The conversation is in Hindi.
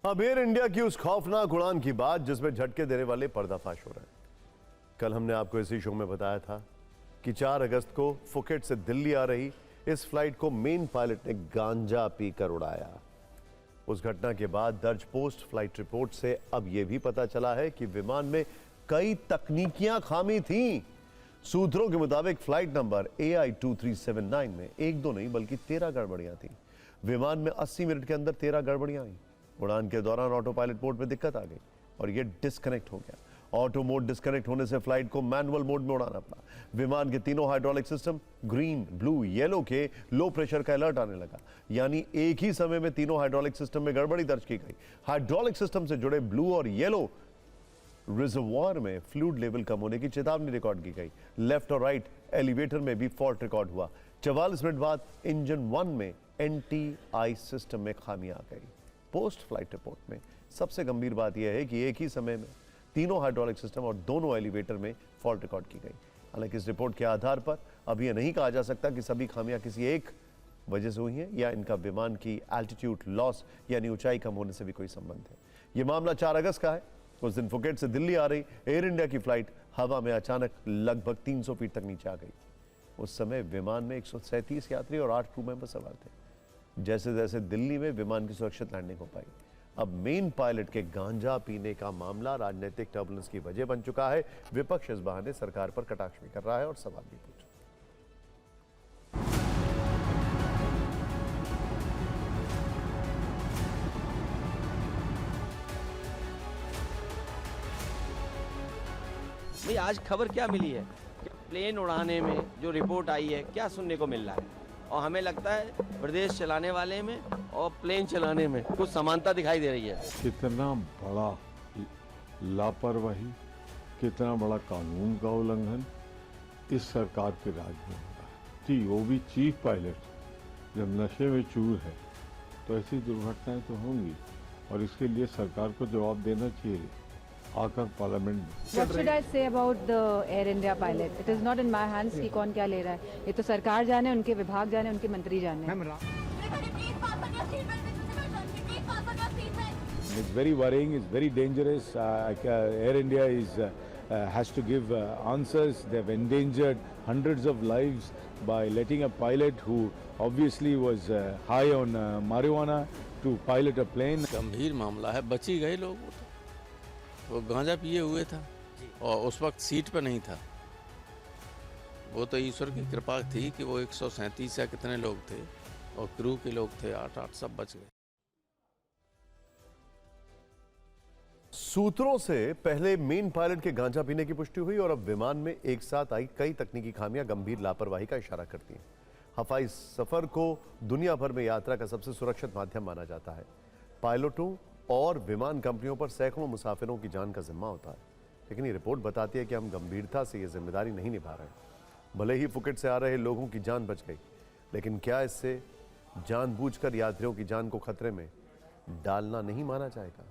अब एयर इंडिया की उस खौफनाक उड़ान की बात जिसमें झटके देने वाले पर्दाफाश हो रहे हैं। कल हमने आपको इसी शो में बताया था कि 4 अगस्त को फुकेट से दिल्ली आ रही इस फ्लाइट को मेन पायलट ने गांजा पीकर उड़ाया। उस घटना के बाद दर्ज पोस्ट फ्लाइट रिपोर्ट से अब यह भी पता चला है कि विमान में कई तकनीकियां खामी थीं। सूत्रों के मुताबिक फ्लाइट नंबर AI2379 में एक दो नहीं बल्कि 13 गड़बड़ियां थीं। विमान में 80 मिनट के अंदर 13 गड़बड़ियां आई। उड़ान के दौरान ऑटो पायलट मोड में दिक्कत आ गई और यह डिस्कनेक्ट हो गया। ऑटो मोड डिस्कनेक्ट होने से फ्लाइट को मैनुअल मोड में उड़ाना पड़ा। विमान के तीनों hydraulic system green, blue, yellow के लो प्रेशर का अलर्ट आने लगा, यानी एक ही समय में तीनों हाइड्रोलिक सिस्टम में गड़बड़ी दर्ज की गई। हाइड्रोलिक सिस्टम से जुड़े ब्लू और येलो रिजर्वॉयर में फ्लूइड लेवल कम होने की चेतावनी रिकॉर्ड की गई। लेफ्ट और राइट एलिवेटर में भी फॉल्ट रिकॉर्ड हुआ। 44 मिनट बाद इंजन 1 में NTI सिस्टम में खामी आ गई। पोस्ट फ्लाइट रिपोर्ट में सबसे गंभीर बात यह है कि एक ही समय में तीनों हाइड्रोलिक सिस्टम और दोनों एलिवेटर में फॉल्ट रिकॉर्ड की गई। हालांकि इस रिपोर्ट के आधार पर अब यह नहीं कहा जा सकता कि सभी खामियां किसी एक वजह से हुई हैं या इनका विमान की एल्टीट्यूड लॉस यानी ऊंचाई कम होने से भी कोई संबंध है। यह मामला 4 अगस्त का है। उस दिन फुकेट से दिल्ली आ रही एयर इंडिया की फ्लाइट हवा में अचानक लगभग 300 फीट तक नीचे आ गई। उस समय विमान में 137 यात्री और 8 क्रू मेंबर सवार थे। जैसे जैसे दिल्ली में विमान की सुरक्षित लैंडिंग हो पाई, अब मेन पायलट के गांजा पीने का मामला राजनीतिक टर्बुलेंस की वजह बन चुका है। विपक्ष इस बहाने सरकार पर कटाक्ष भी कर रहा है और सवाल भी पूछ रहा है। भाई आज खबर क्या मिली है कि प्लेन उड़ाने में जो रिपोर्ट आई है क्या सुनने को मिल रहा है, और हमें लगता है प्रदेश चलाने वाले में और प्लेन चलाने में कुछ समानता दिखाई दे रही है। कितना बड़ा लापरवाही, कितना बड़ा कानून का उल्लंघन इस सरकार के राज में हो रहा है। जी वो भी चीफ पायलट जब नशे में चूर है तो ऐसी दुर्घटनाएं तो होंगी और इसके लिए सरकार को जवाब देना चाहिए आकर पार्लियामेंट में। What should I say about the Air India pilot? It is not in my hands कि कौन क्या ले रहा है। ये तो सरकार जाने, उनके विभाग जाने, उनके मंत्री जाने। It's very worrying. It's very dangerous. Air India has to give answers. They've endangered hundreds of lives by letting a pilot who obviously was high on marijuana to pilot a plane. गंभीर मामला है, बच ही गए लोग। वो गांजा पिए हुए था और उस वक्त सीट पर नहीं था। वो तो ईश्वर की कृपा थी कि वो 137 या कितने लोग थे और क्रू के लोग थे 8 सब बच गए। सूत्रों से पहले मेन पायलट के गांजा पीने की पुष्टि हुई और अब विमान में एक साथ आई कई तकनीकी खामियां गंभीर लापरवाही का इशारा करती हैं। हवाई सफर को दुनिया भर में यात्रा का सबसे सुरक्षित माध्यम माना जाता है। पायलटों और विमान कंपनियों पर सैकड़ों मुसाफिरों की जान का जिम्मा होता है, लेकिन ये रिपोर्ट बताती है कि हम गंभीरता से ये जिम्मेदारी नहीं निभा रहे। भले ही फुकेट से आ रहे लोगों की जान बच गई, लेकिन क्या इससे जानबूझकर यात्रियों की जान को खतरे में डालना नहीं माना जाएगा?